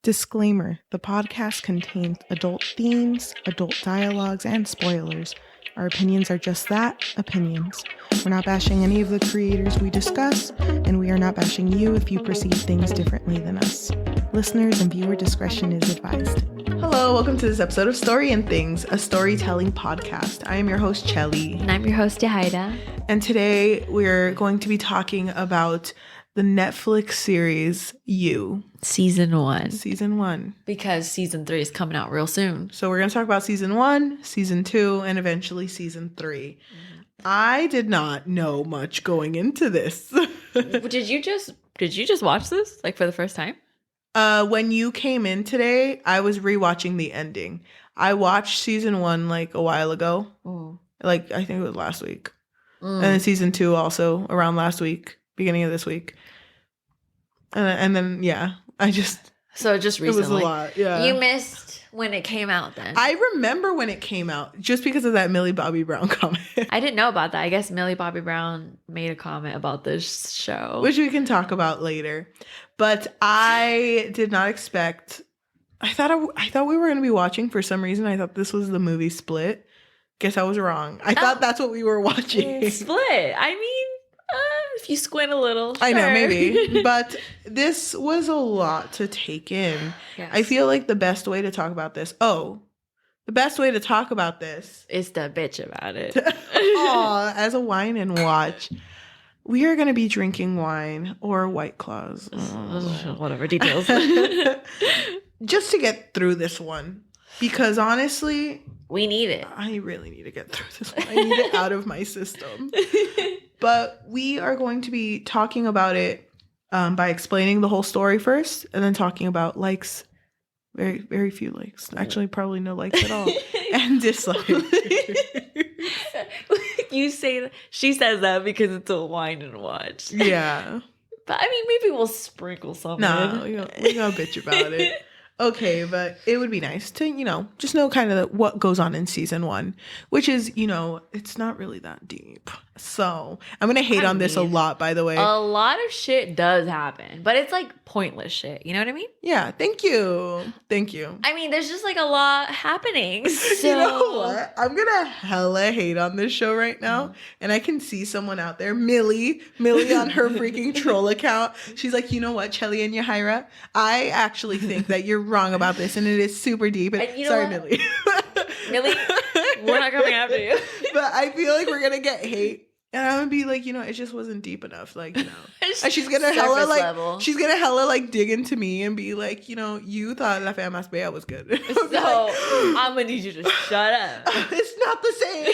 Disclaimer: the podcast contains adult themes, adult dialogues, and spoilers. Our opinions are just that, opinions. We're not bashing any of the creators we discuss, and we are not bashing you if you perceive things differently than us. Listeners and viewer discretion is advised. Hello, welcome to this episode of Story and Things, a storytelling podcast. I am your host, Cheli. And I'm your host, Yajaira. And today we're going to be talking about the Netflix series You. Season 1. Season 1. Because season 3 is coming out real soon. So we're going to talk about season 1, season 2, and eventually season 3. I did not know much going into this. Did you just watch this like for the first time? When you came in today, I was rewatching the ending. I watched season 1 like a while ago. Like I think it was last week. And then season 2 also around last week, beginning of this week. And then So just recently. It was a lot, yeah. You missed when it came out then. I remember when it came out just because of that Millie Bobby Brown comment. I didn't know about that. I guess Millie Bobby Brown made a comment about this show. Which we can talk about later. But I did not expect... I thought we were going to be watching for some reason. I thought this was the movie Split. Guess I was wrong. I thought that's what we were watching. Split. I mean, if you squint a little. I know, sure. maybe. But this was a lot to take in. Yes. I feel like the best way to talk about this... the best way to talk about this... is to bitch about it. As a wine and watch... We are going to be drinking wine or White Claws. Whatever, details. Just to get through this one. Because honestly... we need it. I really need to get through this one. I need it out of my system. But we are going to be talking about it by explaining the whole story first. And then talking about likes. Very, very few likes. Actually, probably no likes at all. And dislikes. You say that. She says that because it's a wine and watch. Yeah. But I mean, maybe we'll sprinkle something. No, we're gonna bitch about it. Okay, but it would be nice to, just know kind of what goes on in season 1, which is, it's not really that deep. So I'm going to hate on this a lot, by the way. A lot of shit does happen, but it's like pointless shit. You know what I mean? Yeah. Thank you. Thank you. I mean, there's just like a lot happening. So. You know what? I'm going to hella hate on this show right now. And I can see someone out there, Millie on her freaking troll account. She's like, you know what, Cheli and Yajaira? I actually think that you're wrong about this and it is super deep. And sorry, Millie. Millie, we're not coming after you. But I feel like we're gonna get hate. And I'm gonna be like, it just wasn't deep enough. Like, and she's gonna hella dig into me and be like, you thought La Fea Más Bella was good. So I'm gonna need you to shut up. It's not the same.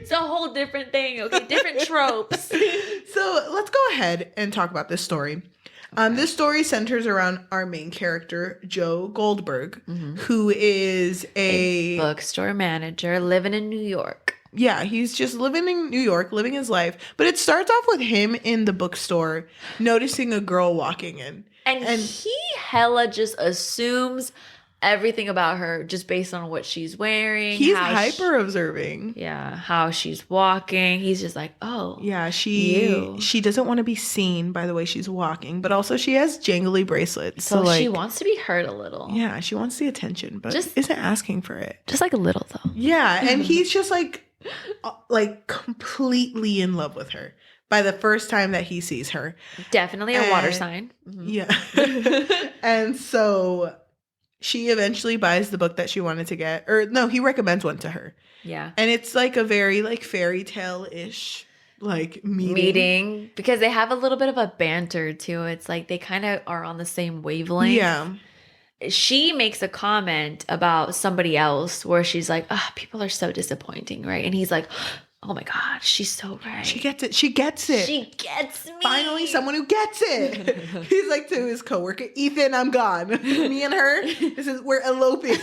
It's a whole different thing, okay? Different tropes. So let's go ahead and talk about this story. This story centers around our main character, Joe Goldberg, who is a bookstore manager living in New York. Yeah, he's just living in New York, living his life. But it starts off with him in the bookstore noticing a girl walking in. And he hella just assumes everything about her just based on what she's wearing. He's hyper observing. Yeah, how she's walking. He's just like, oh. Yeah, she doesn't want to be seen by the way she's walking, but also she has jangly bracelets. So she wants to be heard a little. Yeah, she wants the attention, but just isn't asking for it. Just like a little though. Yeah, and he's just like completely in love with her by the first time that he sees her. Definitely a water sign. Yeah. And so she eventually buys the book that she wanted to get. Or no, he recommends one to her. Yeah. And it's like a very fairy tale-ish meeting. Because they have a little bit of a banter too. It's like they kind of are on the same wavelength. Yeah. She makes a comment about somebody else where she's like, people are so disappointing, right? And he's like, oh my God, she's so right. She gets it. She gets it. She gets me. Finally, someone who gets it. He's like to his coworker, Ethan, I'm gone. Me and her, we're eloping.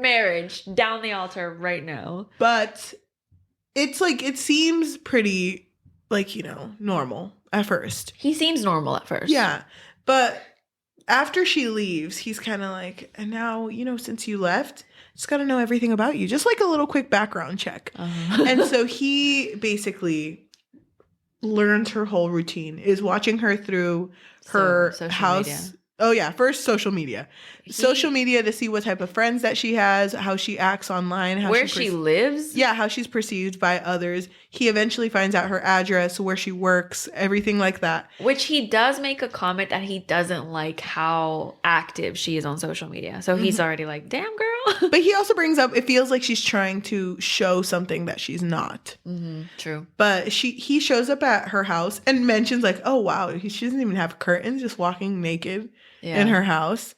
Marriage, down the altar right now. But it's it seems pretty, normal at first. He seems normal at first. Yeah. But after she leaves, he's kind of like, and now, since you left, just got to know everything about you. Just like a little quick background check. And so he basically learned her whole routine, is watching her through her house. Oh, yeah. First, social media. Social media to see what type of friends that she has, how she acts online, how where she lives. Yeah, how she's perceived by others. He eventually finds out her address, where she works, everything like that. Which he does make a comment that he doesn't like how active she is on social media. So he's already like, damn, girl. But he also brings up, it feels like she's trying to show something that she's not. True. But he shows up at her house and mentions like, oh, wow, she doesn't even have curtains, just walking naked in her house.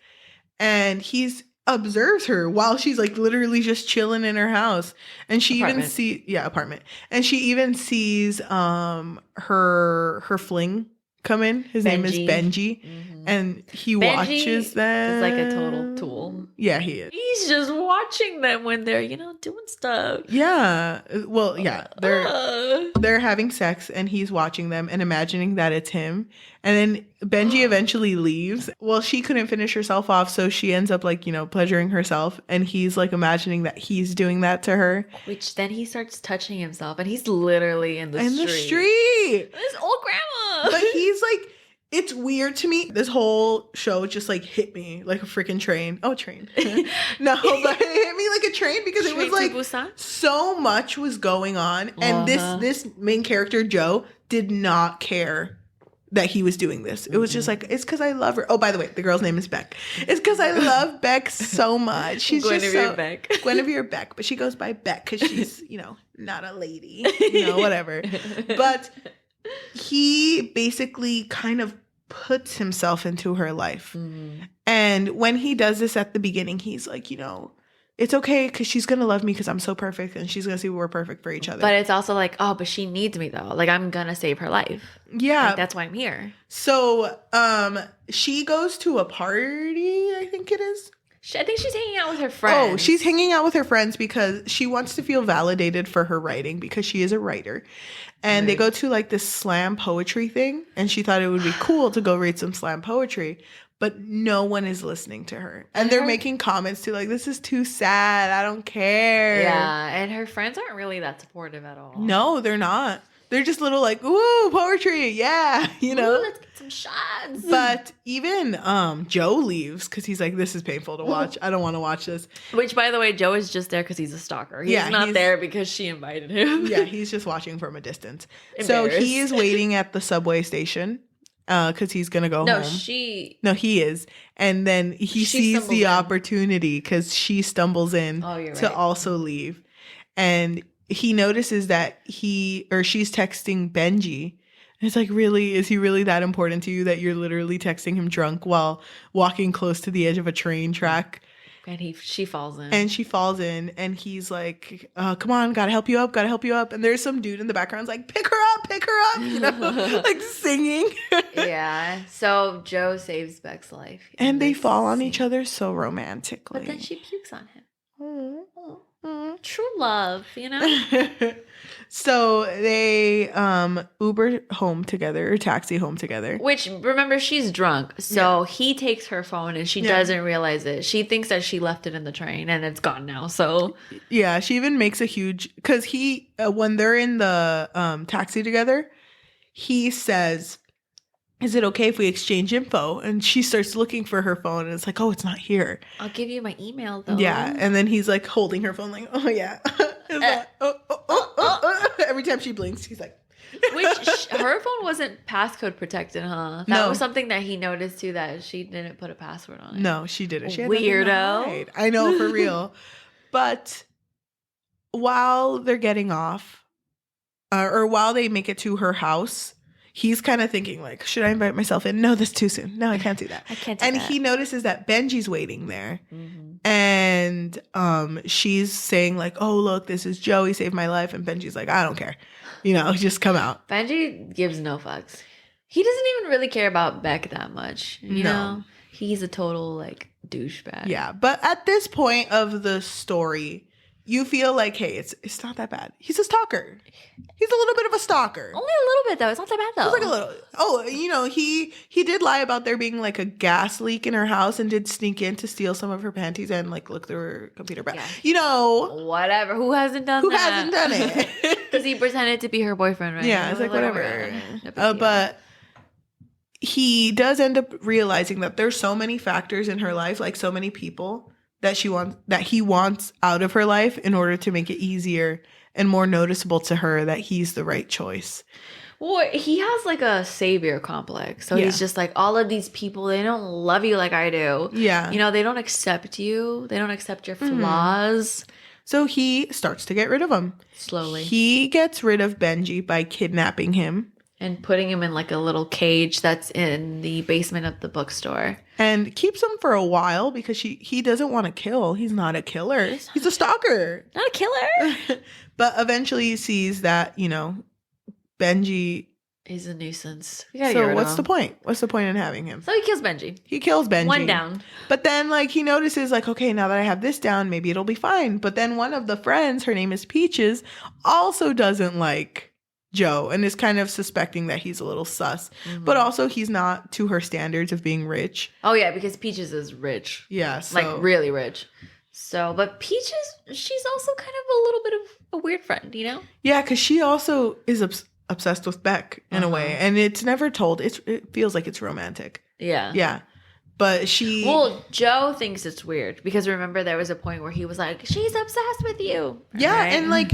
And he's observes her while she's like literally just chilling in her house. And she even sees, apartment. And she even sees her fling come in. His name is Benji. And he watches them. It's like a total tool. Yeah, he is. He's just watching them when they're, doing stuff. Yeah. Well, yeah. They're having sex and he's watching them and imagining that it's him. And then Benji eventually leaves. Well, she couldn't finish herself off, so she ends up like, pleasuring herself. And he's like imagining that he's doing that to her. Which then he starts touching himself and he's literally in the street. This old grandma. But he's like, it's weird to me. This whole show just like hit me like a freaking train. Oh, train. No, but it hit me like a train because it was like so much was going on. And this main character, Joe, did not care that he was doing this. It was just like, it's because I love her. Oh, by the way, the girl's name is Beck. It's because I love Beck so much. She's Guinevere Beck, but she goes by Beck because she's, not a lady, whatever. But he basically kind of puts himself into her life. And when he does this at the beginning, he's like, it's okay because she's going to love me because I'm so perfect and she's going to see we're perfect for each other. But it's also like, oh, but she needs me though. Like I'm going to save her life. Yeah. Like, that's why I'm here. So she goes to a party, I think it is. I think she's hanging out with her friends. Oh, she's hanging out with her friends because she wants to feel validated for her writing because she is a writer. And they go to like this slam poetry thing. And she thought it would be cool to go read some slam poetry. But no one is listening to her. And they're making comments to like, this is too sad. I don't care. Yeah. And her friends aren't really that supportive at all. No, they're not. They're just little like, ooh, poetry. Yeah. Ooh, let's get some shots. But even Joe leaves because he's like, this is painful to watch. I don't want to watch this. Which, by the way, Joe is just there because he's a stalker. He's not there because she invited him. Yeah, he's just watching from a distance. So he is waiting at the subway station because he's going to go home. No, he is. And then he sees the opportunity because she stumbles in to also leave. And he notices that she's texting Benji. And it's like, really? Is he really that important to you that you're literally texting him drunk while walking close to the edge of a train track? And she falls in. And she falls in. And he's like, come on, gotta help you up. And there's some dude in the background like, pick her up, like singing. Yeah. So Joe saves Beck's life. And they fall on each other so romantically. But then she pukes on him. Oh. True love, So they Uber home together or taxi home together. Which, remember, she's drunk. So he takes her phone and she doesn't realize it. She thinks that she left it in the train and it's gone now. So yeah, she even makes a huge, because he when they're in the taxi together, he says, is it okay if we exchange info? And she starts looking for her phone and it's like, oh, it's not here. I'll give you my email though. Yeah. And then he's like holding her phone like, oh yeah. Like, every time she blinks, he's like. Which her phone wasn't passcode protected, huh? That was something that he noticed too, that she didn't put a password on it. No, she didn't. She had weirdo. I know, for real. But while they're getting off, or while they make it to her house, he's kind of thinking like, should I invite myself in? No, that's too soon. No, I can't do that. I can't do that. And he notices that Benji's waiting there. And she's saying like, oh, look, this is Joe. He saved my life. And Benji's like, I don't care. Just come out. Benji gives no fucks. He doesn't even really care about Beck that much. You know? He's a total like douchebag. Yeah. But at this point of the story, you feel like, hey, it's not that bad. He's a stalker. He's a little bit of a stalker. Only a little bit, though. It's not that bad, though. It's like a little. Oh, he did lie about there being like a gas leak in her house and did sneak in to steal some of her panties and like look through her computer. Yeah. Whatever. Who hasn't done that? Hasn't done it? Because he pretended to be her boyfriend, right? Yeah, it's like whatever. But he does end up realizing that there's so many factors in her life, like so many people that he wants out of her life in order to make it easier and more noticeable to her that he's the right choice. Well, he has like a savior complex. So he's just like, all of these people, they don't love you like I do. Yeah. You know, they don't accept you. They don't accept your flaws. So he starts to get rid of them. Slowly. He gets rid of Benji by kidnapping him. And putting him in like a little cage that's in the basement of the bookstore. And keeps him for a while because he doesn't want to kill. He's not a killer. He's a stalker. Not a killer. But eventually he sees that, you know, Benji is a nuisance. So what's the point? What's the point in having him? So he kills Benji. He kills Benji. One down. But then like he notices like, okay, now that I have this down, maybe it'll be fine. But then one of the friends, her name is Peaches, also doesn't like Joe and is kind of suspecting that he's a little sus. But also he's not to her standards of being rich. Oh yeah, because Peaches is rich. Yeah. So. Like really rich. So, but Peaches, she's also kind of a little bit of a weird friend, you know? Yeah, because she also is obsessed with Beck in a way. And it's never told. It feels like it's romantic. Yeah. Yeah. But she... Well, Joe thinks it's weird because remember there was a point where he was like, she's obsessed with you. Yeah, right? and like...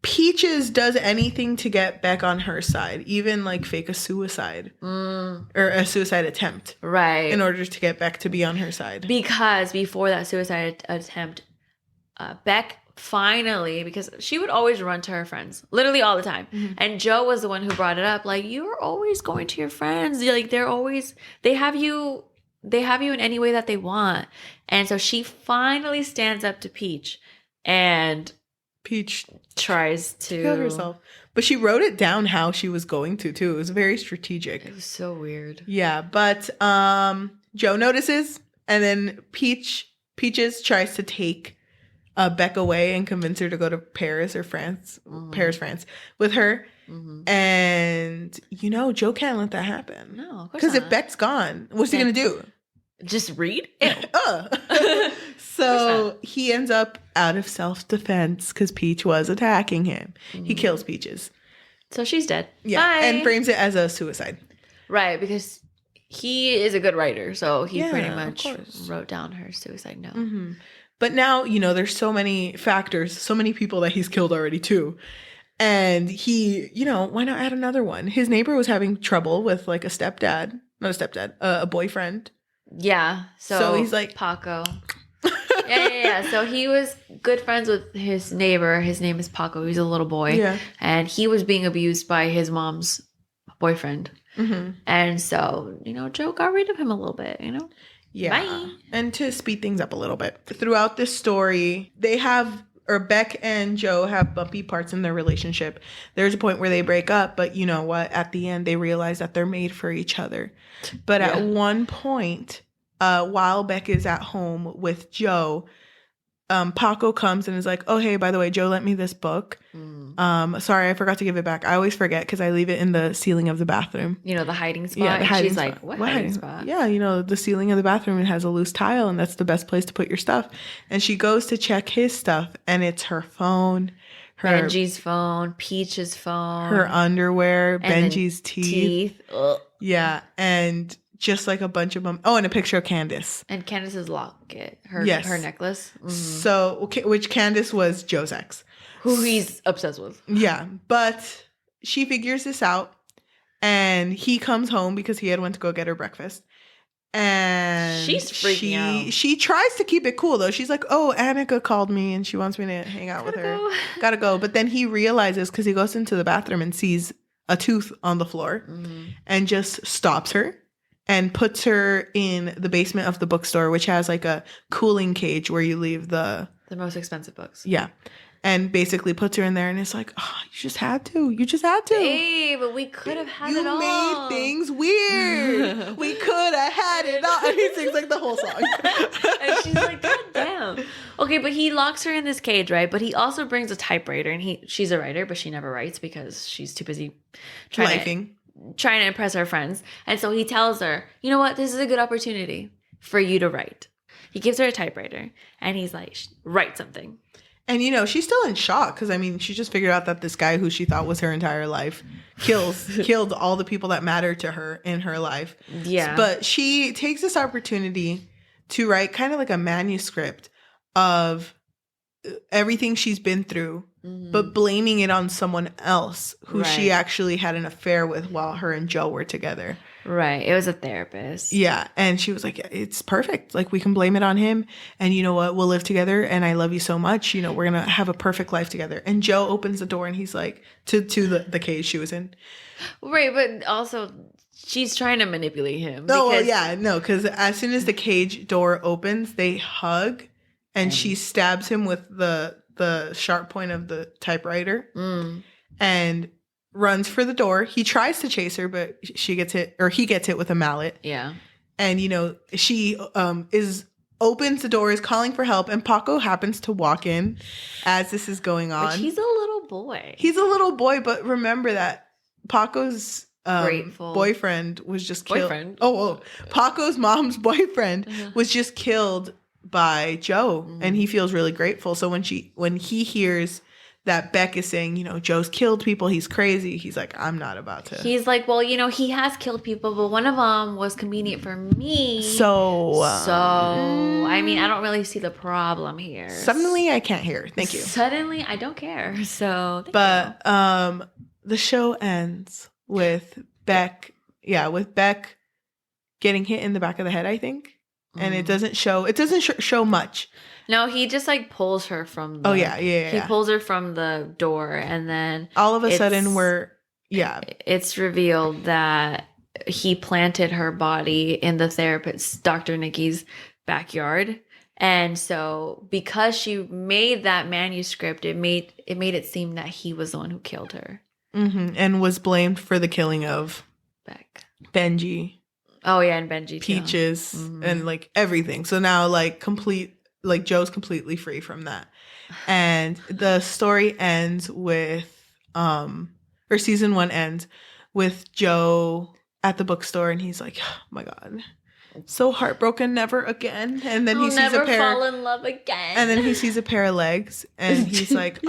Peaches does anything to get Beck on her side, even like fake a suicide or a suicide attempt. Right. In order to get Beck to be on her side. Because before that suicide attempt, Beck finally, because she would always run to her friends, literally all the time. And Joe was the one who brought it up. Like, you're always going to your friends. Like, they have you in any way that they want. And so she finally stands up to Peach and... Peach tries to kill herself. But she wrote it down how she was going to, too. It was very strategic. It was so weird. Yeah, but Joe notices, and then Peaches tries to take Beck away and convince her to go to Paris or France, France, with her. And, you know, Joe can't let that happen. No, of course because not. if Beck's gone, what's he going to do? Just read? Ew. So he ends up out of self-defense because Peach was attacking him. He kills Peaches. So she's dead. Yeah, Bye. and frames it as a suicide. Right, because he is a good writer. So he pretty of much course. wrote down her suicide note. But now, you know, there's so many factors, so many people that he's killed already too. And he, you know, why not add another one? His neighbor was having trouble with like a boyfriend. Yeah. So he's like... Paco. Yeah. So he was good friends with his neighbor. His name is Paco. He's a little boy. Yeah. And he was being abused by his mom's boyfriend. And so, you know, Joe got rid of him a little bit, you know? Yeah. Bye. And to speed things up a little bit, throughout this story, Beck and Joe have bumpy parts in their relationship. There's a point where they break up, but you know what? At the end, they realize that they're made for each other. But at one point, while Beck is at home with Joe, Paco comes and is like, oh, hey, by the way, Joe lent me this book. Sorry, I forgot to give it back. I always forget because I leave it in the ceiling of the bathroom. You know, the hiding spot? Yeah, the hiding She's spot. like, what hiding spot? Yeah, you know, the ceiling of the bathroom, it has a loose tile, and that's the best place to put your stuff. And she goes to check his stuff, and it's her phone, Benji's phone, Peach's phone. her underwear, and Benji's teeth. Ugh. Yeah, and just like a bunch of them. Oh, and a picture of Candace. And Candace's locket, her necklace. So, which Candace was Joe's ex. Who he's obsessed with. Yeah, but she figures this out, and he comes home because he had went to go get her breakfast. And she's freaking out. She tries to keep it cool, though. She's like, oh, Annika called me, and she wants me to hang out with her. Gotta go. But then he realizes, because he goes into the bathroom and sees a tooth on the floor, and just stops her. And puts her in the basement of the bookstore, which has like a cooling cage where you leave the most expensive books. Yeah. And basically puts her in there and it's like, oh, you just had to. You just had to. Hey, but we could have had it all. You made things weird. We could have had it all. And he sings like the whole song. And she's like, God damn. Okay, but he locks her in this cage, right? But he also brings a typewriter. And she's a writer, but she never writes because she's too busy trying to impress her friends. And so he tells her, you know what? This is a good opportunity for you to write. He gives her a typewriter and he's like, write something. And, she's still in shock because, she just figured out that this guy who she thought was her entire life killed all the people that matter to her in her life. Yeah. But she takes this opportunity to write kind of like a manuscript of everything she's been through, but blaming it on someone else who she actually had an affair with while her and Joe were together. Right. It was a therapist. Yeah. And she was like, it's perfect. Like, we can blame it on him. And you know what? We'll live together. And I love you so much. We're going to have a perfect life together. And Joe opens the door and he's like, to the cage she was in. Right. But also, she's trying to manipulate him. Oh, well, yeah. No, because as soon as the cage door opens, they hug and she stabs him with the sharp point of the typewriter and runs for the door. He tries to chase her, but he gets hit with a mallet. Yeah. And, she opens the door, is calling for help, and Paco happens to walk in as this is going on. But he's a little boy. He's a little boy, but remember that Paco's boyfriend was just killed. Boyfriend? Oh, Paco's mom's boyfriend was just killed by Joe, and he feels really grateful. So when he hears that Beck is saying, Joe's killed people, he's crazy, he's like, I'm not about to. He's like, well, he has killed people, but one of them was convenient for me. So I don't really see the problem here. Suddenly I can't hear. Thank you. Suddenly I don't care. So the show ends with Beck getting hit in the back of the head, I think. And it doesn't show much. No, he just pulls her from the... He pulls her from the door, and then... all of a sudden it's revealed that he planted her body in the therapist, Dr. Nikki's backyard. And so because she made that manuscript, it made it seem that he was the one who killed her. And was blamed for the killing of Beck. Benji. Oh, yeah, and Benji, Peaches, and, everything. So now, Joe's completely free from that. And the story ends with, or season 1 ends with Joe at the bookstore, and he's like, oh, my God. So heartbroken, never again. And then he sees a pair. Fall in love again. And then he sees a pair of legs, and he's like,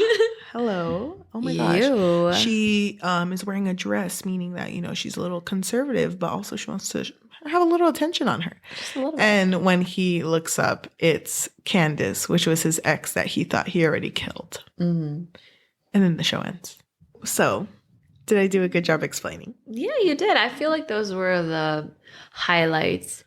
hello. Oh my gosh. She is wearing a dress, meaning that, she's a little conservative, but also she wants to have a little attention on her. Just a little bit. And when he looks up, it's Candace, which was his ex that he thought he already killed. And then the show ends. So, did I do a good job explaining? Yeah, you did. I feel like those were the highlights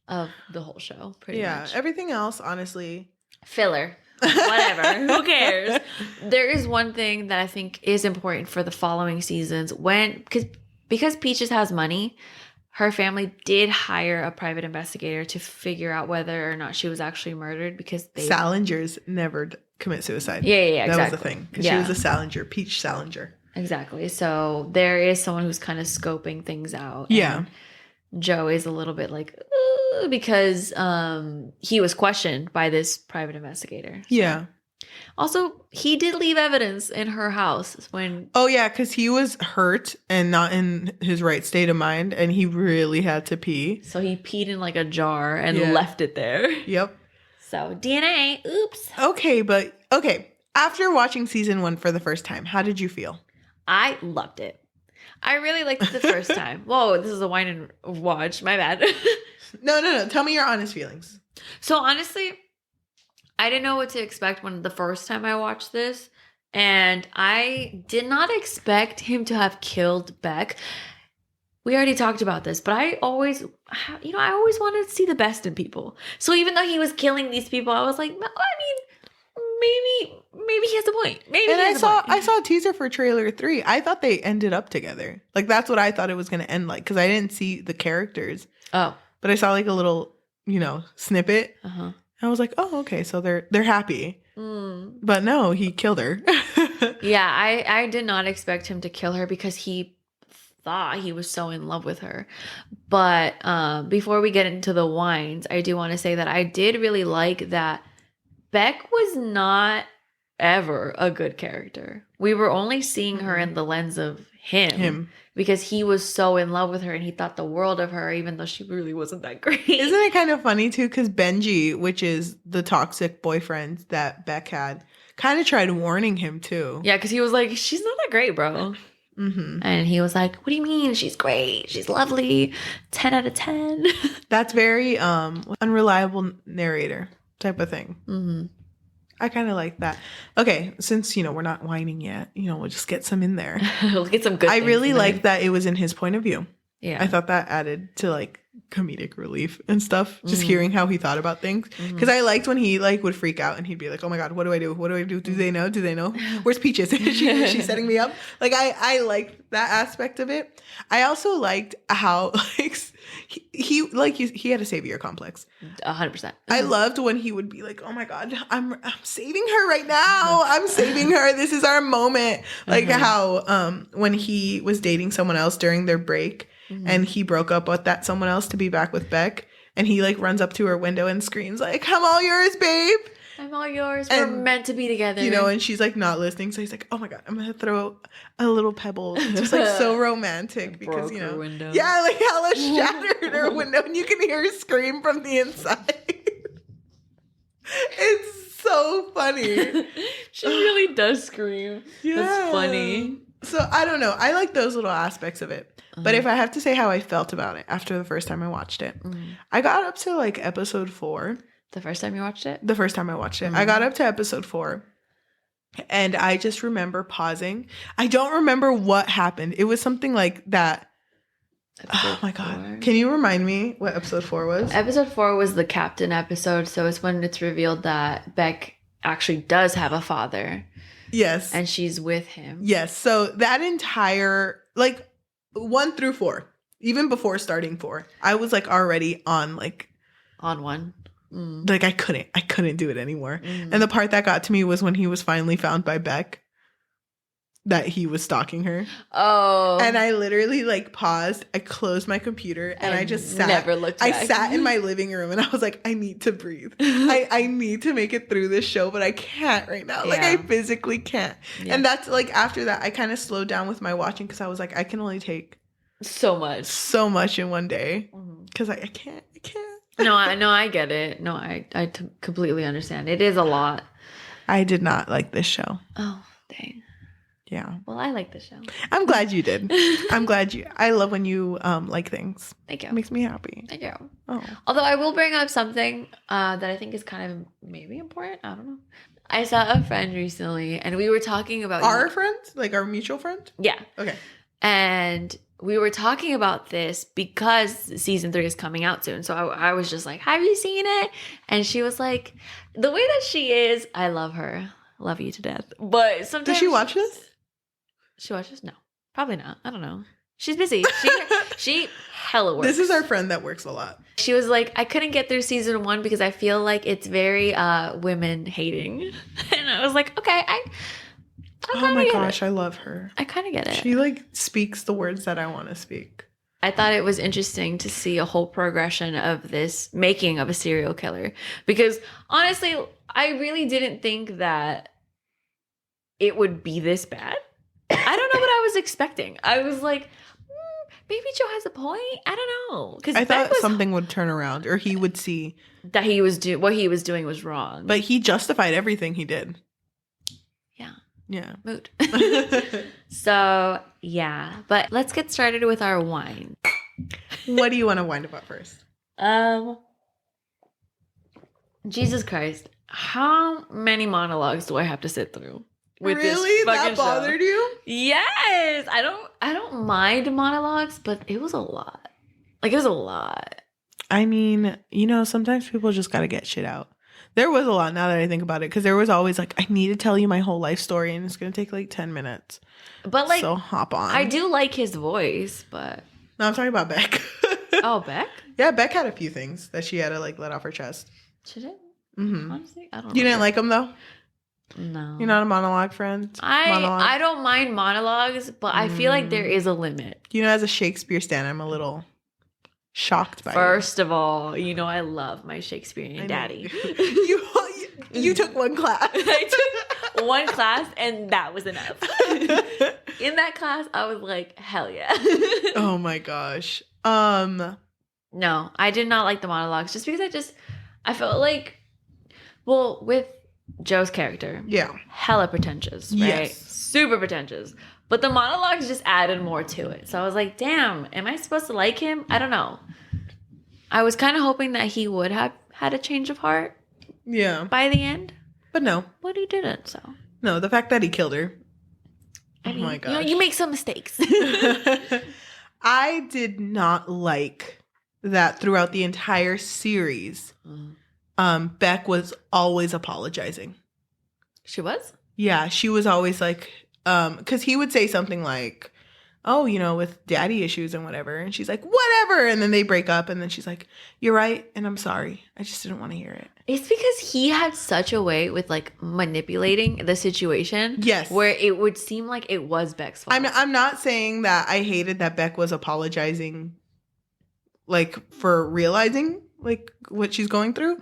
of the whole show, pretty much. Yeah, everything else, honestly. Filler. Whatever. Who cares? There is one thing that I think is important for the following seasons because Peaches has money. Her family did hire a private investigator to figure out whether or not she was actually murdered because Salingers never commit suicide. Yeah, exactly. That was the thing. Because she was a Salinger, Peach Salinger. Exactly. So there is someone who's kind of scoping things out. Yeah. And Joe is a little bit because he was questioned by this private investigator. So. Yeah. Also, he did leave evidence in her house when... Oh, yeah, because he was hurt and not in his right state of mind, and he really had to pee. So he peed in a jar and left it there. Yep. So, DNA, oops. Okay. After watching season 1 for the first time, how did you feel? I loved it. I really liked it the first time. Whoa, this is a wine and watch. My bad. No. Tell me your honest feelings. So, honestly... I didn't know what to expect when the first time I watched this, and I did not expect him to have killed Beck. We already talked about this, but I always wanted to see the best in people. So even though he was killing these people, I was like, maybe he has a point. I saw a teaser for trailer 3. I thought they ended up together. That's what I thought it was going to end like, because I didn't see the characters. Oh, but I saw a little, snippet. I was like, oh, okay, so they're happy. But no, he killed her. Yeah, I did not expect him to kill her because he thought he was so in love with her. But before we get into the wines, I do want to say that I did really like that Beck was not ever a good character. We were only seeing her in the lens of him. Because he was so in love with her and he thought the world of her, even though she really wasn't that great. Isn't it kind of funny, too? Because Benji, which is the toxic boyfriend that Beck had, kind of tried warning him too. Yeah, because he was like, she's not that great, bro. Mm-hmm. And he was like, what do you mean? She's great. She's lovely. 10 out of 10. That's very unreliable narrator type of thing. Mm-hmm. I kind of like that. Okay, since, we're not whining yet, we'll just get some in there. We'll get some good I things really in like there. that it was in his point of view. Yeah. I thought that added to like comedic relief and stuff, just hearing how he thought about things. Because I liked when he like would freak out and he'd be like, oh my God, what do I do? What do I do? Do they know? Do they know? Where's Peaches? She's setting me up. Like I liked that aspect of it. I also liked how like he had a savior complex. 100%. I loved when he would be like, oh my God, I'm saving her right now. I'm saving her. This is our moment. Like how when he was dating someone else during their break and he broke up with that someone else to be back with Beck, and he like runs up to her window and screams like, I'm all yours, babe. I'm all yours. We're meant to be together. And she's like not listening. So he's like, oh my God, I'm going to throw a little pebble. Just like so romantic because, her window. Yeah, like hella shattered her window and you can hear her scream from the inside. It's so funny. She really does scream. Yeah. That's funny. So I don't know. I like those little aspects of it. But if I have to say how I felt about it after the first time I watched it, I got up to like episode 4. The first time you watched it? The first time I watched it. I got up to episode 4. And I just remember pausing. I don't remember what happened. It was something like that. Oh my God. Can you remind me what episode 4 was? Episode 4 was the captain episode. So it's when it's revealed that Beck actually does have a father. Yes. And she's with him. Yes. So that entire, like 1 through 4, even before starting 4, I was like already on like. On 1. Like I couldn't do it anymore. And the part that got to me was when he was finally found by Beck, that he was stalking her. Oh. And I literally like paused, I closed my computer and I just sat. Never looked back. I sat in my living room and I was like, I need to breathe. I need to make it through this show, but I can't right now. Like I physically can't. Yeah. And that's like after that, I kind of slowed down with my watching because I was like, I can only take so much in one day because I can't. No, I get it. No, I completely understand. It is a lot. I did not like this show. Oh, dang. Yeah. Well, I like the show. I'm glad you did. I love when you like things. Thank you. It makes me happy. Thank you. Oh. Although I will bring up something that I think is kind of maybe important. I don't know. I saw a friend recently and we were talking about our friend? Like our mutual friend? Yeah. Okay. And we were talking about this because season 3 is coming out soon. So I was just like, have you seen it? And she was like, the way that she is, I love her. Love you to death. But sometimes. Does she watch this? She watches? No. Probably not. I don't know. She's busy. She hella works. This is our friend that works a lot. She was like, I couldn't get through season 1 because I feel like it's very women hating. And I was like, okay, oh my gosh, I love her. I kind of get it. She like speaks the words that I want to speak. I thought it was interesting to see a whole progression of this making of a serial killer. Because honestly, I really didn't think that it would be this bad. I don't know what I was expecting. I was like, maybe Joe has a point. I don't know. Because I thought something would turn around or he would see that what he was doing was wrong. But he justified everything he did. Yeah. Mood. So, yeah. But let's get started with our wine. What do you want to wind about first? Jesus Christ. How many monologues do I have to sit through? With really? This that bothered show? You? Yes. I don't mind monologues, but it was a lot. Like, it was a lot. I mean, sometimes people just got to get shit out. There was a lot now that I think about it because there was always like, I need to tell you my whole life story and it's going to take like 10 minutes. But like, so hop on. I do like his voice, but. No, I'm talking about Beck. Oh, Beck? Yeah, Beck had a few things that she had to like let off her chest. She did? Mm-hmm. Honestly, I don't know. You didn't like them though? No. You're not a monologue friend? I don't mind monologues, but I feel like there is a limit. As a Shakespeare stan, I'm a little shocked by First of all, I love my Shakespearean daddy. You took one class. I took one class and that was enough. In that class, I was like, hell yeah. Oh my gosh. No, I did not like the monologues just because I felt like, well, with Joe's character. Yeah. Hella pretentious, right? Yes. Super pretentious. But the monologues just added more to it. So I was like, damn, am I supposed to like him? I don't know. I was kind of hoping that he would have had a change of heart. Yeah. By the end. But no. But he didn't, so. No, the fact that he killed her. I mean, my gosh. you make some mistakes. I did not like that throughout the entire series. Beck was always apologizing. She was? Yeah, she was always like, because he would say something like, oh, with daddy issues and whatever. And she's like, whatever. And then they break up. And then she's like, you're right. And I'm sorry. I just didn't want to hear it. It's because he had such a way with like manipulating the situation. Yes. Where it would seem like it was Beck's fault. I'm not saying that I hated that Beck was apologizing like for realizing like what she's going through.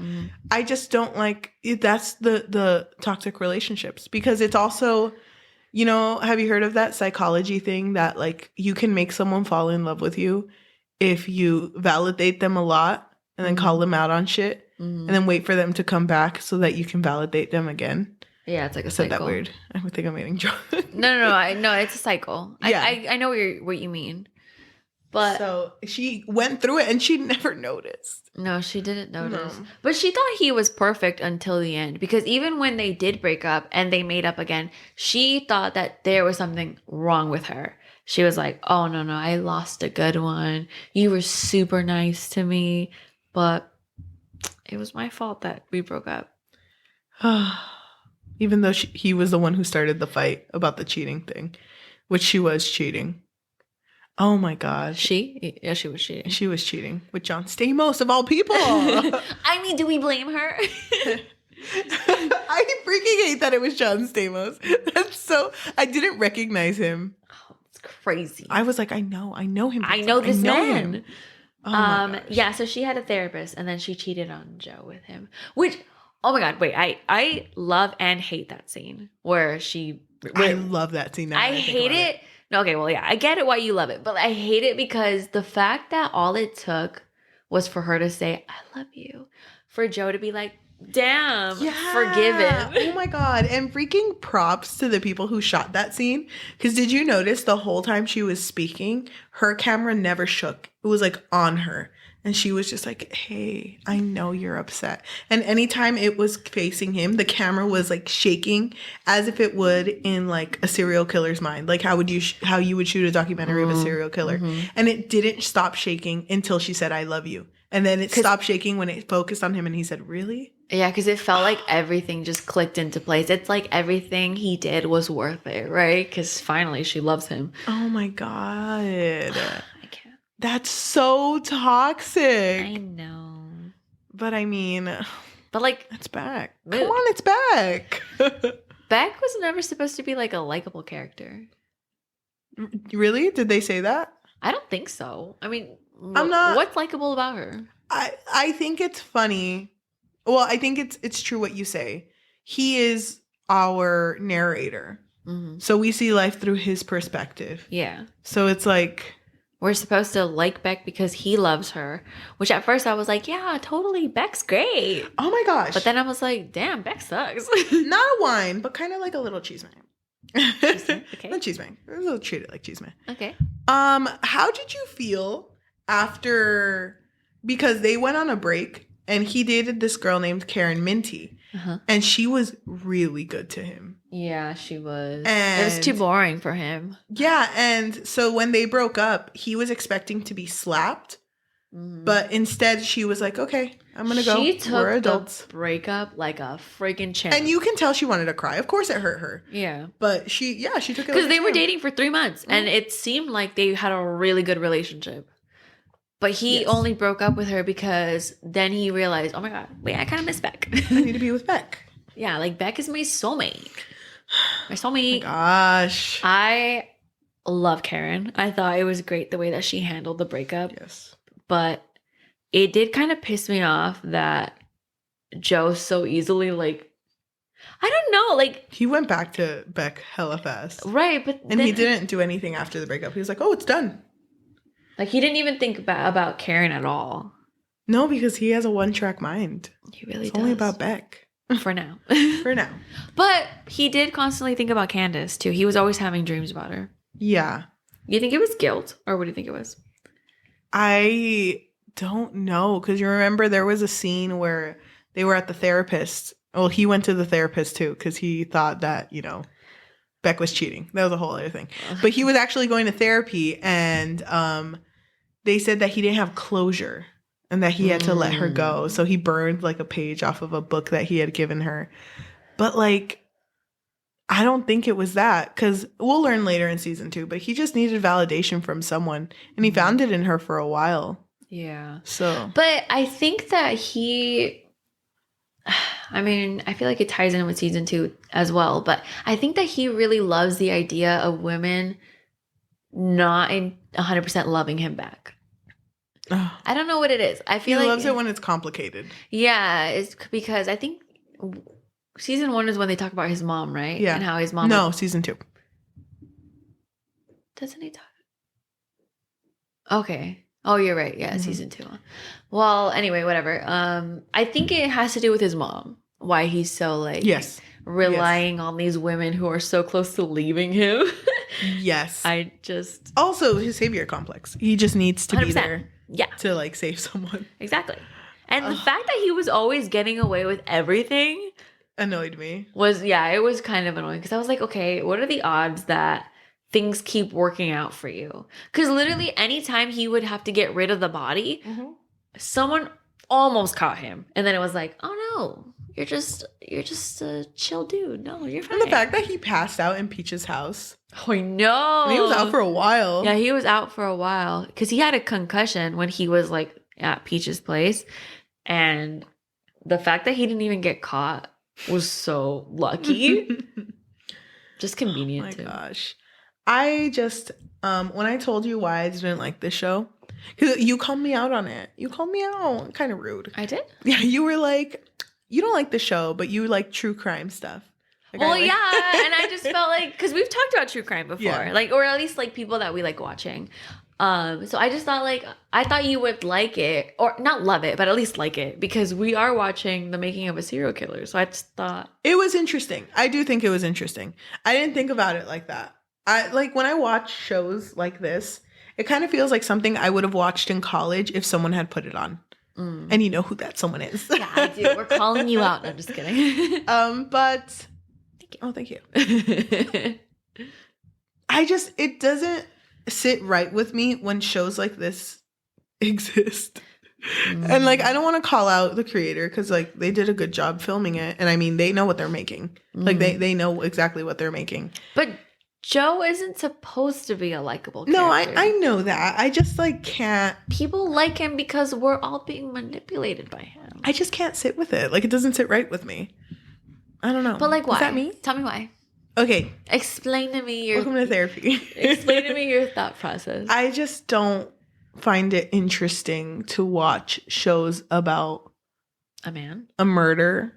I just don't like it. That's the toxic relationships, because it's also, have you heard of that psychology thing that like you can make someone fall in love with you if you validate them a lot and then call them out on shit and then wait for them to come back so that you can validate them again. Yeah, it's like a said cycle. That weird. I think I'm getting drunk. No, it's a cycle. Yeah. I know what you mean. But so she went through it and she never noticed. No, she didn't notice. No. But she thought he was perfect until the end. Because even when they did break up and they made up again, she thought that there was something wrong with her. She was like, oh, no, I lost a good one. You were super nice to me. But it was my fault that we broke up. Even though he was the one who started the fight about the cheating thing, which she was cheating. Oh my gosh. Yeah, she was cheating. She was cheating with John Stamos of all people. I mean, do we blame her? I freaking hate that it was John Stamos. I didn't recognize him. Oh, it's crazy. I was like, I know him. I know this man. Him. Oh my gosh. Yeah, so she had a therapist and then she cheated on Joe with him. Which, oh my God, wait, I love and hate that scene where I love that scene. I hate it. No, okay, well, yeah, I get it why you love it, but I hate it because the fact that all it took was for her to say, I love you, for Joe to be like, damn, forgiven. Oh my God. And freaking props to the people who shot that scene. Because did you notice the whole time she was speaking, her camera never shook. It was like on her. And she was just like, hey, I know you're upset. And anytime it was facing him, the camera was like shaking as if it would in like a serial killer's mind. Like how you would shoot a documentary of a serial killer. And it didn't stop shaking until she said, I love you. And then it stopped shaking when it focused on him and he said, really? Yeah, because it felt like everything just clicked into place. It's like everything he did was worth it, right? Because finally she loves him. Oh my God. I can't. That's so toxic. I know. But I mean, but like, it's Beck. Come on, it's Beck. Beck was never supposed to be like a likable character. Really? Did they say that? I don't think so. I mean, what's likable about her? I think it's funny. Well, I think it's true what you say. He is our narrator. So we see life through his perspective. Yeah. So it's like, we're supposed to like Beck because he loves her, which at first I was like, yeah, totally, Beck's great. Oh my gosh. But then I was like, damn, Beck sucks. Not a wine, but kind of like a little cheese man. Okay. Not cheese man. A little treated like cheese man. Okay. How did you feel after, because they went on a break and he dated this girl named Karen Minty. And she was really good to him. Yeah, she was. And it was too boring for him. Yeah, and so when they broke up, he was expecting to be slapped. But instead, she was like, okay, I'm going to go. She took We're adults. The breakup like a freaking champ. And you can tell she wanted to cry. Of course it hurt her. Yeah. But she took it because they were dating for 3 months. And it seemed like they had a really good relationship. But he only broke up with her because then he realized, oh my God, wait, I kind of miss Beck. I need to be with Beck. Yeah, like Beck is my soulmate. My soulmate. Oh my gosh. I love Karen. I thought it was great the way that she handled the breakup. Yes. But it did kind of piss me off that Joe so easily, like, I don't know, like. He went back to Beck hella fast. Right, but and he didn't do anything after the breakup. He was like, oh, it's done. Like, he didn't even think about Karen at all. No, because he has a one-track mind. He really does. It's only about Beck. For now. For now. But he did constantly think about Candace, too. He was always having dreams about her. Yeah. You think it was guilt? Or what do you think it was? I don't know. Because you remember there was a scene where they were at the therapist. Well, he went to the therapist, too, because he thought that, Beck was cheating. That was a whole other thing. But he was actually going to therapy, and they said that he didn't have closure and that he had to let her go. So he burned like a page off of a book that he had given her. But like, I don't think it was that, because we'll learn later in season 2, but he just needed validation from someone, and he found it in her for a while. Yeah. So. But I think that I feel like it ties in with season 2 as well, but I think that he really loves the idea of women not 100% loving him back. I don't know what it is. I feel he like loves it when it's complicated. Yeah, it's because I think season 1 is when they talk about his mom, right? Yeah. And how his mom... No, season 2. Doesn't he talk? Okay. Oh, you're right. Yeah, season 2. Well, anyway, whatever. I think it has to do with his mom. Why he's so like relying on these women who are so close to leaving him. Yes. Also his savior complex. He just needs to 100%. Be there. Yeah. To like save someone. Exactly. And the fact that he was always getting away with everything annoyed me. It was kind of annoying, because I was like, okay, what are the odds that things keep working out for you? Because literally anytime he would have to get rid of the body, someone almost caught him. And then it was like, oh no, you're just a chill dude. No, you're fine. And the fact that he passed out in Peach's house. Oh, I know. And he was out for a while. Yeah, he was out for a while because he had a concussion when he was like at Peach's place. And the fact that he didn't even get caught was so lucky. Just convenient too. Oh my gosh. I just, when I told you why I didn't like this show, because you called me out on it. You called me out. Kind of rude. I did? Yeah, you were like, you don't like the show, but you like true crime stuff. Like, well, yeah, and I just felt like, because we've talked about true crime before, like, or at least like people that we like watching. So I just thought like, I thought you would like it, or not love it, but at least like it, because we are watching The Making of a Serial Killer. So I just thought it was interesting. I do think it was interesting. I didn't think about it like that. I like when I watch shows like this, it kind of feels like something I would have watched in college if someone had put it on. And you know who that someone is. Yeah, I do. We're calling you out. No, I'm just kidding. But thank you. It doesn't sit right with me when shows like this exist. And like, I don't want to call out the creator, because like they did a good job filming it, and I mean they know what they're making. Like they know exactly what they're making. But Joe isn't supposed to be a likable character. No, I know that. I just like can't. People like him because we're all being manipulated by him. I just can't sit with it. Like, it doesn't sit right with me. I don't know. But like, why? Is that me? Tell me why. Okay. Explain to me your... Welcome to therapy. Explain to me your thought process. I just don't find it interesting to watch shows about... a man? A murder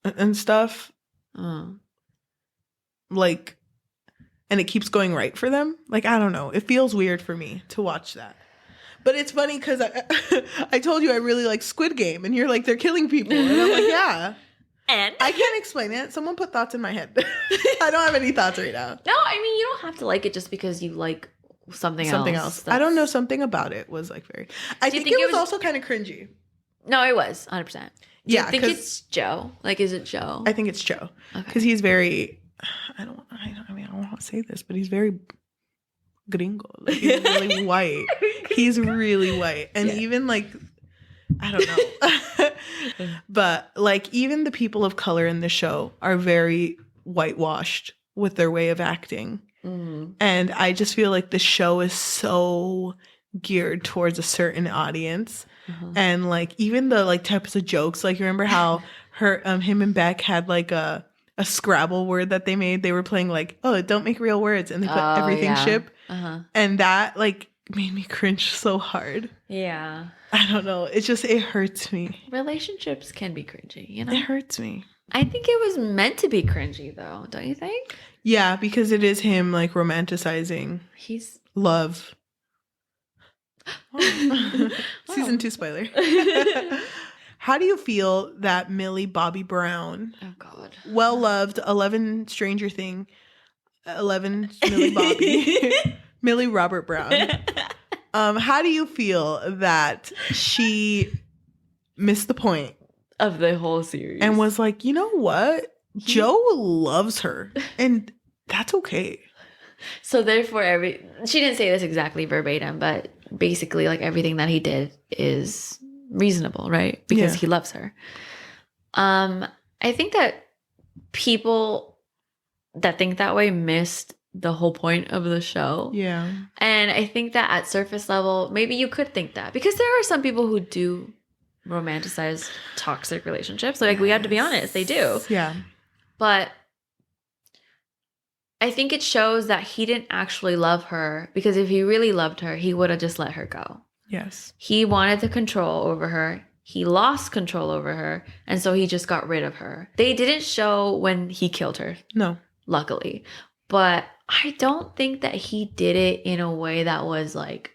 and stuff. Like... And it keeps going right for them. Like, I don't know. It feels weird for me to watch that. But it's funny because I told you I really like Squid Game. And you're like, they're killing people. And I'm like, yeah. And? I can't explain it. Someone put thoughts in my head. I don't have any thoughts right now. No, I mean, you don't have to like it just because you like something else. I don't know. Something about it was like very... I think it was also kind of cringy. No, it was. 100%. Do you think it's Joe? Like, is it Joe? I think it's Joe. Because he's very... I don't want to say this, but he's very gringo. Like, he's really white. He's really white. And even like, I don't know. But like, even the people of color in the show are very whitewashed with their way of acting. And I just feel like the show is so geared towards a certain audience. And like, even the like types of jokes, like, you remember how him and Beck had like a Scrabble word that they made. They were playing like, oh, don't make real words, and they put everything ship. And that like made me cringe so hard. Yeah. I don't know. It hurts me. Relationships can be cringy, you know? It hurts me. I think it was meant to be cringy though, don't you think? Yeah, because it is him like romanticizing love. Season 2 spoiler. How do you feel that Millie Bobby Brown, Oh God. well loved, 11 Stranger Thing, 11 Millie Bobby, Millie Robert Brown. How do you feel that she missed the point Of the whole series. and was like, you know what? Joe loves her, and that's okay. So therefore, she didn't say this exactly verbatim, but basically, like everything that he did is reasonable, right? Because he loves her. I think that people that think that way missed the whole point of the show. Yeah. And I think that at surface level, maybe you could think that, because there are some people who do romanticize toxic relationships. Like, we have to be honest, they do. Yeah. But I think it shows that he didn't actually love her, because if he really loved her, he would have just let her go. Yes. He wanted the control over her. He lost control over her. And so he just got rid of her. They didn't show when he killed her. No. Luckily. But I don't think that he did it in a way that was like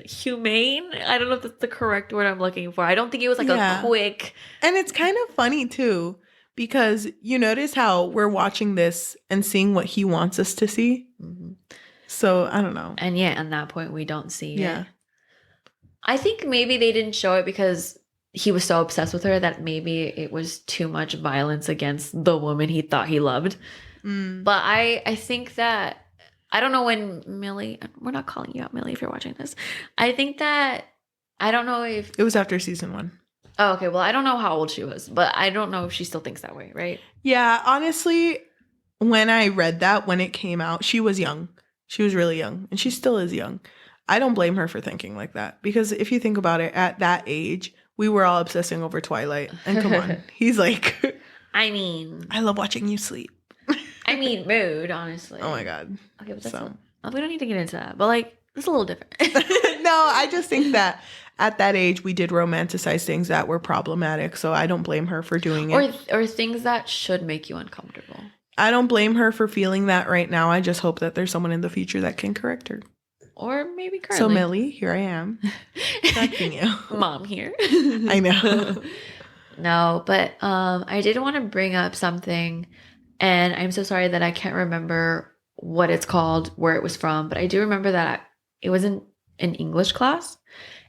humane. I don't know if that's the correct word I'm looking for. I don't think it was like a quick. And it's kind of funny too, because you notice how we're watching this and seeing what he wants us to see. Mm-hmm. So I don't know. And yet, at that point, we don't see Yeah. it. I think maybe they didn't show it because he was so obsessed with her that maybe it was too much violence against the woman he thought he loved. But I think that, I don't know when Millie, we're not calling you out, Millie, if you're watching this. I think that, I don't know if. It was after season 1. Oh, okay. Well, I don't know how old she was, but I don't know if she still thinks that way, right? Yeah, honestly, when I read that, when it came out, she was young. She was really young, and she still is young. I don't blame her for thinking like that, because if you think about it, at that age, we were all obsessing over Twilight. And come on, he's like, I mean, I love watching you sleep. I mean, rude, honestly. Oh my God. Okay, but that's we don't need to get into that, but like, it's a little different. No, I just think that at that age, we did romanticize things that were problematic. So I don't blame her for doing it. Or things that should make you uncomfortable. I don't blame her for feeling that right now. I just hope that there's someone in the future that can correct her. Or maybe currently. So Millie, here I am. Correcting you. Mom here. I know. No, but I did want to bring up something, and I'm so sorry that I can't remember what it's called, where it was from, but I do remember that it was in an English class,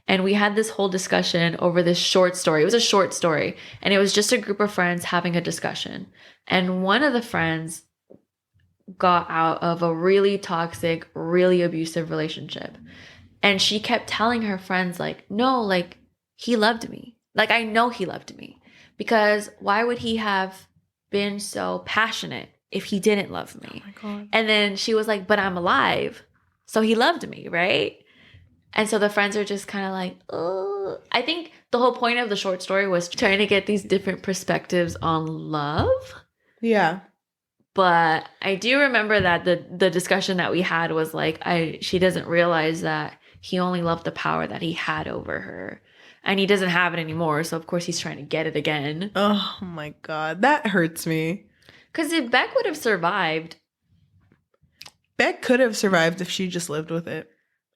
and we had this whole discussion over this short story. It was a short story, and it was just a group of friends having a discussion. And one of the friends got out of a really toxic, really abusive relationship. And she kept telling her friends, like, no, like, he loved me. Like, I know he loved me. Because why would he have been so passionate if he didn't love me? Oh my God. And then she was like, but I'm alive. So he loved me, right? And so the friends are just kind of like, oh. I think the whole point of the short story was trying to get these different perspectives on love. Yeah. But I do remember that the discussion that we had was like, she doesn't realize that he only loved the power that he had over her. And he doesn't have it anymore. So, of course, he's trying to get it again. Oh, my God. That hurts me. Because if Beck would have survived. Beck could have survived if she just lived with it.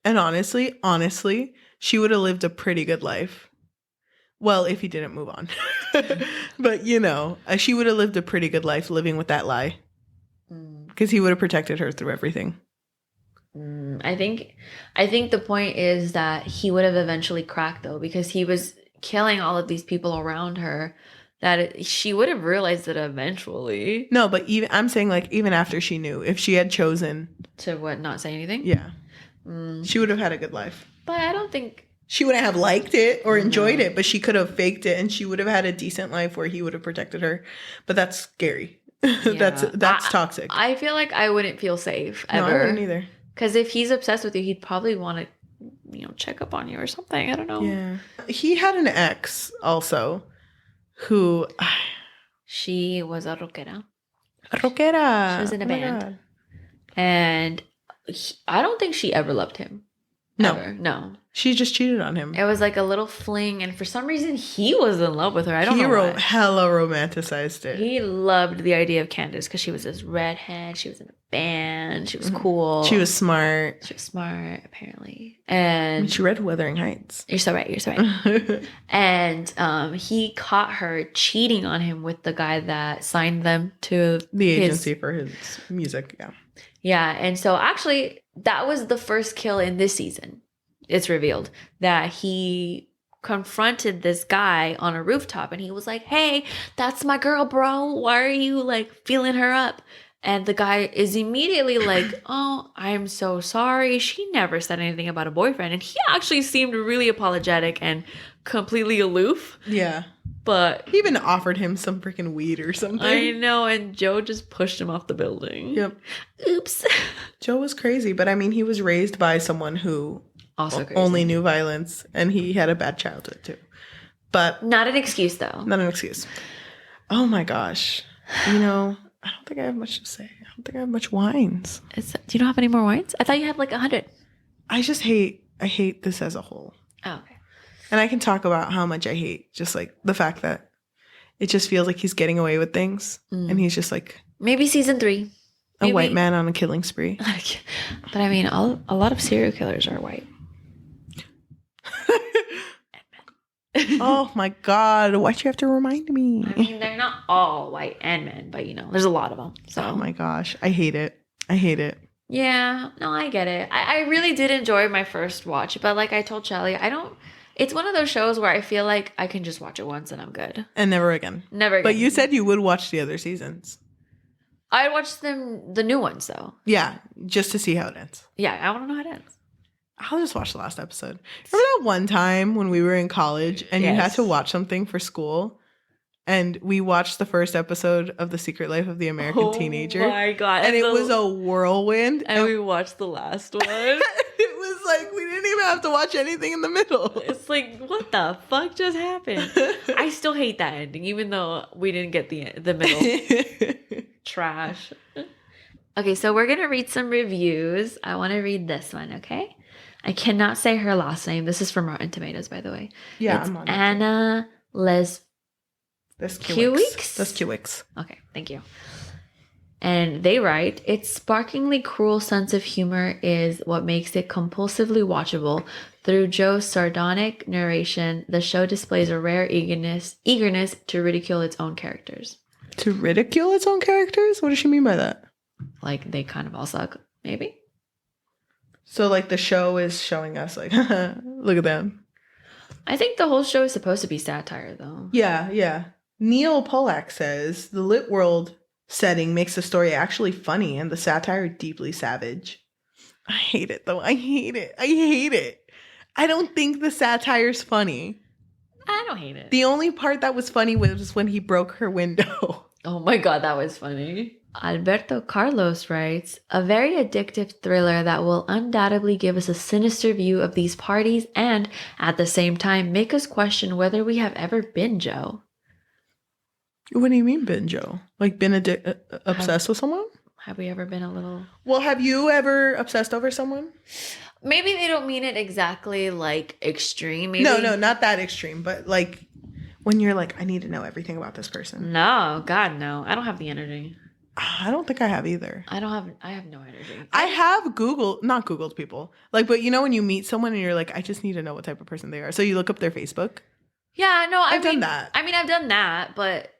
And honestly, she would have lived a pretty good life. Well, if he didn't move on. But, you know, she would have lived a pretty good life living with that lie. Because he would have protected her through everything. I think the point is that he would have eventually cracked, though, because he was killing all of these people around her, that she would have realized it eventually. No, but I'm saying, like, even after she knew, if she had chosen to what, not say anything? Yeah. She would have had a good life. But I don't think she wouldn't have liked it or enjoyed it, but she could have faked it, and she would have had a decent life where he would have protected her. But that's scary. Yeah. that's toxic. I feel like I wouldn't feel safe ever. No, I wouldn't either. Because if he's obsessed with you, he'd probably want to, check up on you or something. I don't know. Yeah. He had an ex also who... She was a rockera. Rockera. She was in a band. God. And I don't think she ever loved him. No. Ever. No. She just cheated on him. It was like a little fling, and for some reason, he was in love with her. I don't know why. Hella romanticized it. He loved the idea of Candace because she was this redhead. She was in a band. She was cool. She was smart. She was smart, apparently. And she read Wuthering Heights. You're so right. You're so right. And he caught her cheating on him with the guy that signed them to the agency for his music. Yeah. Yeah. And so actually, that was the first kill in this season. It's revealed that he confronted this guy on a rooftop and he was like, hey, that's my girl, bro. Why are you like feeling her up? And the guy is immediately like, oh, I'm so sorry. She never said anything about a boyfriend. And he actually seemed really apologetic and completely aloof. Yeah. But he even offered him some freaking weed or something. I know. And Joe just pushed him off the building. Yep. Oops. Joe was crazy. But I mean, he was raised by someone who also only knew violence. And he had a bad childhood too. But not an excuse though. Not an excuse. Oh my gosh. You know, I don't think I have much to say. I don't think I have much wines. Do you not have any more wines? I thought you had like 100. I hate this as a whole. Oh, okay. And I can talk about how much I hate just like the fact that it just feels like he's getting away with things. And he's just like. Maybe season 3. A white man on a killing spree. But I mean, a lot of serial killers are white. Oh my God. Why'd you have to remind me? I mean, they're not all white and men, but you know, there's a lot of them. So. Oh my gosh. I hate it. I hate it. Yeah. No, I get it. I really did enjoy my first watch. But like I told Cheli, it's one of those shows where I feel like I can just watch it once and I'm good. And never again. Never again. But you said you would watch the other seasons. I watched the new ones though. Yeah. Just to see how it ends. Yeah. I want to know how it ends. I'll just watch the last episode. Remember that one time when we were in college and you had to watch something for school? And we watched the first episode of The Secret Life of the American Teenager. Oh my God. And it was a whirlwind. And we watched the last one. It was like we didn't even have to watch anything in the middle. It's like, what the fuck just happened? I still hate that ending, even though we didn't get the middle. Trash. Okay, so we're going to read some reviews. I want to read this one, okay? I cannot say her last name. This is from Rotten Tomatoes, by the way. Yeah, it's I'm on Anna Leskiewicz. Okay, thank you. And they write, its sparkingly cruel sense of humor is what makes it compulsively watchable. Through Joe's sardonic narration, the show displays a rare eagerness to ridicule its own characters. To ridicule its own characters? What does she mean by that? Like, they kind of all suck, maybe? So, like, the show is showing us, like, look at them. I think the whole show is supposed to be satire, though. Yeah, yeah. Neil Pollack says, the lit world setting makes the story actually funny and the satire deeply savage. I hate it, though. I hate it. I don't think the satire's funny. I don't hate it. The only part that was funny was when he broke her window. Oh my God, that was funny. Alberto Carlos writes, a very addictive thriller that will undoubtedly give us a sinister view of these parties and, at the same time, make us question whether we have ever been Joe. What do you mean been Joe? Like been obsessed with someone? Have we ever been a little... Well, have you ever obsessed over someone? Maybe they don't mean it exactly like extreme. Maybe. No, not that extreme, but like when you're like, I need to know everything about this person. No, God, no. I don't have the energy. I don't think I have either. I have no energy. I have not Googled people. Like, but you know when you meet someone and you're like, I just need to know what type of person they are. So you look up their Facebook. Yeah, no, I've done that. I mean, I've done that, but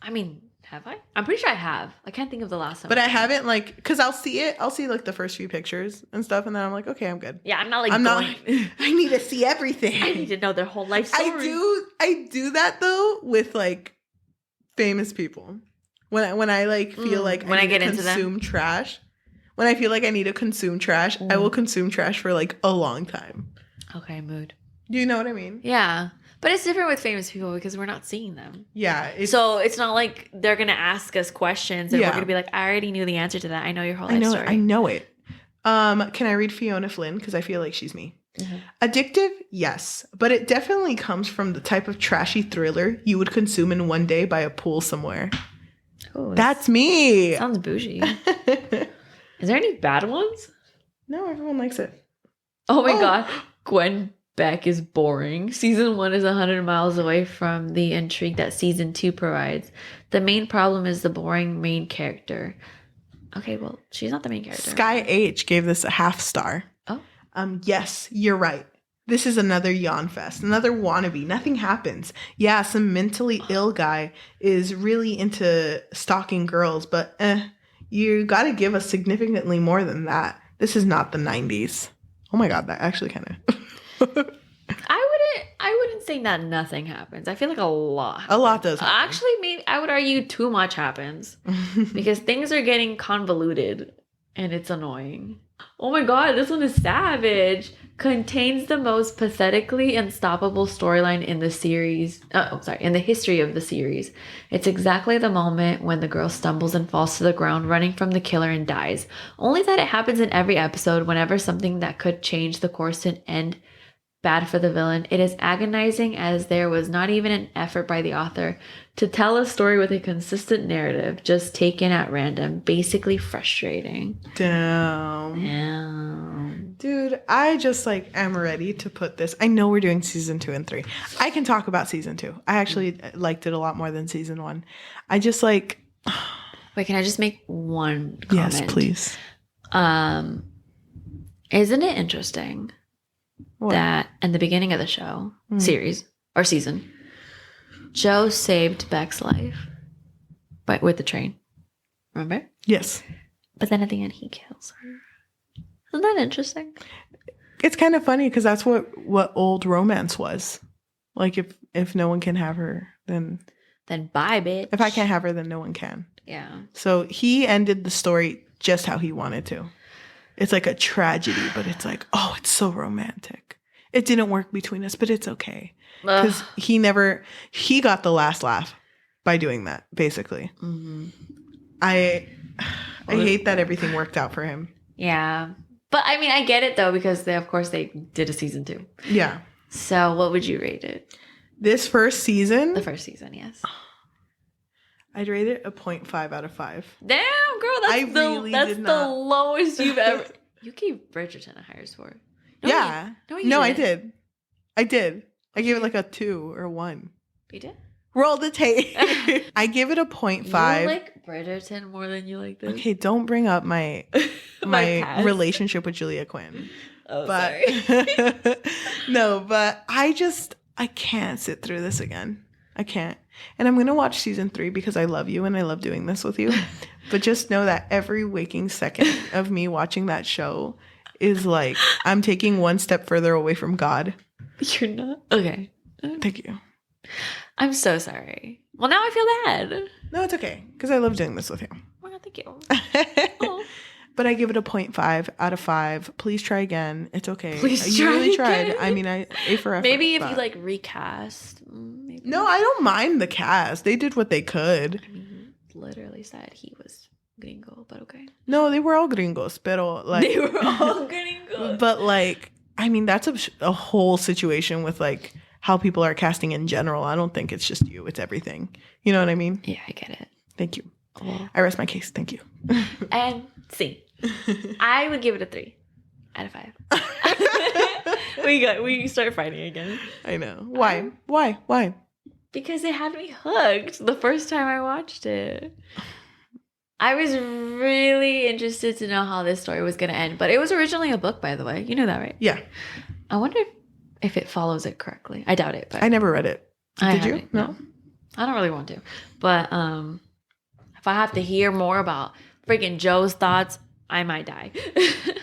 I mean, have I? I'm pretty sure I have. I can't think of the last time. But I haven't like, because I'll see it. I'll see like the first few pictures and stuff. And then I'm like, okay, I'm good. Yeah, I'm not like, I need to see everything. I need to know their whole life story. I do that though with like famous people. When I like feel like when I get into consume trash. When I feel like I need to consume trash, I will consume trash for like a long time. Okay, mood. Do you know what I mean? Yeah. But it's different with famous people because we're not seeing them. Yeah. So it's not like they're going to ask us questions and we're going to be like, I already knew the answer to that. I know your whole life story. I know it. Can I read Fiona Flynn? Because I feel like she's me. Mm-hmm. Addictive? Yes. But it definitely comes from the type of trashy thriller you would consume in one day by a pool somewhere. Ooh, that's me. Sounds bougie. Is there any bad ones? No, everyone likes it. Oh my God. Gwen Beck is boring. Season 1 is 100 miles away from the intrigue that season 2 provides. The main problem is the boring main character. Okay, well, she's not the main character. Sky H gave this a half star. Oh. Yes, you're right. This is another yawn fest, another wannabe. Nothing happens. Yeah, some mentally ill guy is really into stalking girls, but you got to give us significantly more than that. This is not the 90s. Oh my God, that actually kind of... I wouldn't say that nothing happens. I feel like a lot happens. A lot does happen. Actually, maybe I would argue too much happens because things are getting convoluted and it's annoying. Oh my God, this one is savage. Contains the most pathetically unstoppable storyline in the series. In the history of the series. It's exactly the moment when the girl stumbles and falls to the ground, running from the killer and dies. Only that it happens in every episode whenever something that could change the course and end bad for the villain. It is agonizing as there was not even an effort by the author to tell a story with a consistent narrative, just taken at random. Basically frustrating. Damn. Dude, I just am ready to put this. I know we're doing season 2 and 3. I can talk about season 2. I actually liked it a lot more than season 1. I just Wait, can I just make one comment? Yes, please. Isn't it interesting that in the beginning of the show, series, or season, Joe saved Beck's life with the train. Remember? Yes. But then at the end, he kills her. Isn't that interesting? It's kind of funny because that's what old romance was. Like, if no one can have her, then bye, bitch. If I can't have her, then no one can. Yeah. So he ended the story just how he wanted to. It's like a tragedy, but it's like, oh, it's so romantic. It didn't work between us, but it's okay. Because he got the last laugh by doing that, basically. Mm-hmm. I hate that everything worked out for him. Yeah. But I mean, I get it though, because they did a season 2. Yeah. So what would you rate it? This first season? The first season, yes. I'd rate it a 0.5 out of 5. Damn, girl, that's the lowest you've ever... You gave Bridgerton a higher score. I did. I gave it like a 2 or 1. You did? Roll the tape. I give it a 0.5. You like Bridgerton more than you like this? Okay, don't bring up my my relationship with Julia Quinn. Oh, sorry. No, but I can't sit through this again. I can't. And I'm going to watch season 3 because I love you and I love doing this with you. But just know that every waking second of me watching that show is like I'm taking one step further away from God. You're not? Okay. Thank you. I'm so sorry. Well, now I feel bad. No, it's okay because I love doing this with you. Well, thank you. But I give it a 0.5 out of 5. Please try again. It's okay. Please you try really again. tried. I mean, A for effort. Maybe if you recast. Maybe. No, I don't mind the cast. They did what they could. I mean, he literally said he was gringo, but okay. No, they were all gringos, pero they were all gringos. But I mean, that's a whole situation with how people are casting in general. I don't think it's just you. It's everything. You know what I mean? Yeah, I get it. Thank you. Oh. I rest my case. Thank you. And see, I would give it a 3 out of 5. We start fighting again. I know. Why? Why? Because it had me hooked the first time I watched it. I was really interested to know how this story was going to end. But it was originally a book, by the way. You know that, right? Yeah. I wonder if it follows it correctly. I doubt it. But I never read it. Did you? No. I don't really want to. But if I have to hear more about freaking Joe's thoughts, I might die.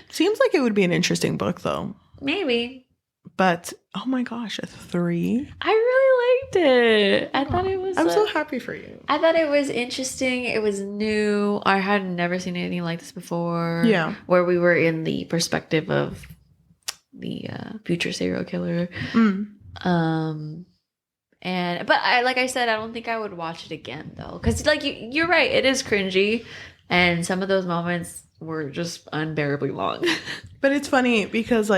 Seems like it would be an interesting book, though. Maybe. But, oh my gosh, a 3? I really liked it. I thought it was... I'm so happy for you. I thought it was interesting. It was new. I had never seen anything like this before. Yeah. Where we were in the perspective of the future serial killer. But like I said, I don't think I would watch it again, though. Because, you're right. It is cringy. And some of those moments were just unbearably long. But it's funny because,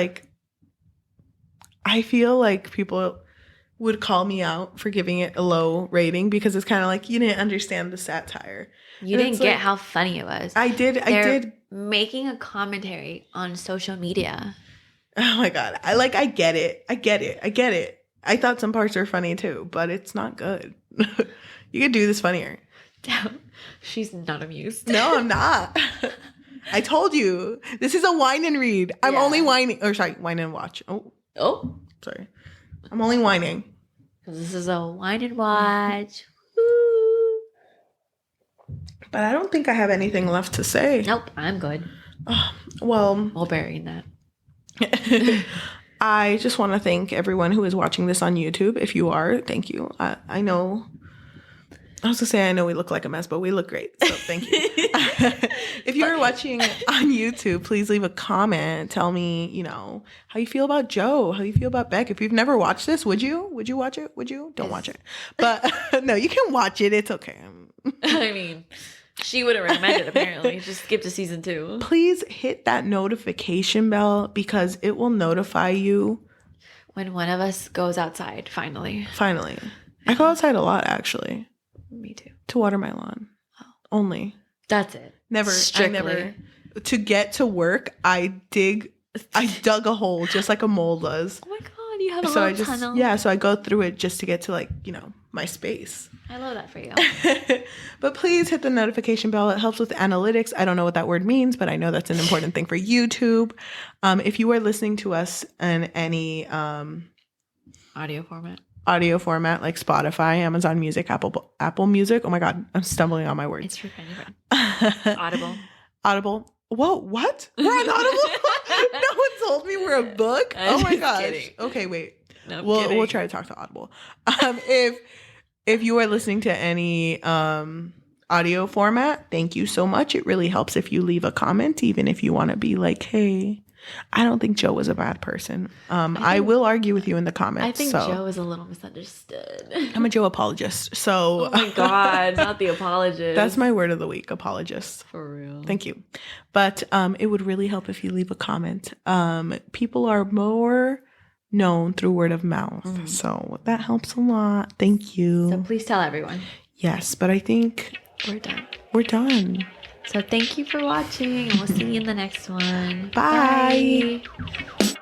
I feel like people would call me out for giving it a low rating because it's kind of you didn't understand the satire. You didn't get how funny it was. I did. They're making a commentary on social media. Oh my God. I get it. I get it. I thought some parts were funny too, but it's not good. You could do this funnier. She's not amused. No, I'm not. I told you. This is a wine and read. I'm only whining. Or sorry, wine and watch. Oh. Sorry. I'm only whining. This is a wine and watch. But I don't think I have anything left to say. Nope, I'm good. Well, We'll bury in that. I just want to thank everyone who is watching this on YouTube. If you are, thank you. I know. I was going to say I know we look like a mess, but we look great. So thank you. If you are watching on YouTube, please leave a comment. Tell me, how you feel about Joe, how you feel about Beck. If you've never watched this, would you? Would you watch it? Would you? Don't watch it. But no, you can watch it. It's okay. I mean, she wouldn't recommend it, apparently. Just skip to season 2. Please hit that notification bell because it will notify you. When one of us goes outside, finally. I go outside a lot, actually. Me too. To water my lawn. Only. That's it. Strictly. To get to work, I dug a hole just like a mole does. Oh my God, you have a little tunnel. Yeah, so I go through it just to get to my space. I love that for you. But please hit the notification bell. It helps with analytics. I don't know what that word means, but I know that's an important thing for YouTube. If you are listening to us in any audio format like Spotify, Amazon Music, Apple Music. Oh my God, I'm stumbling on my words. It's your friend. Audible. Whoa, what? We're on Audible? No one told me we're a book. Oh my gosh. Kidding. Okay, wait. No, we'll try to talk to Audible. If you are listening to any audio format, thank you so much. It really helps if you leave a comment, even if you want to be like, hey, I don't think Joe was a bad person. I will argue with you in the comments. I think Joe is a little misunderstood. I'm a Joe apologist. So oh my God, not the apologist. That's my word of the week, apologist. For real. Thank you. But it would really help if you leave a comment. People are more known through word of mouth. So that helps a lot. Thank you. So please tell everyone. Yes, but I think we're done. So thank you for watching, and we'll see you in the next one. Bye. Bye.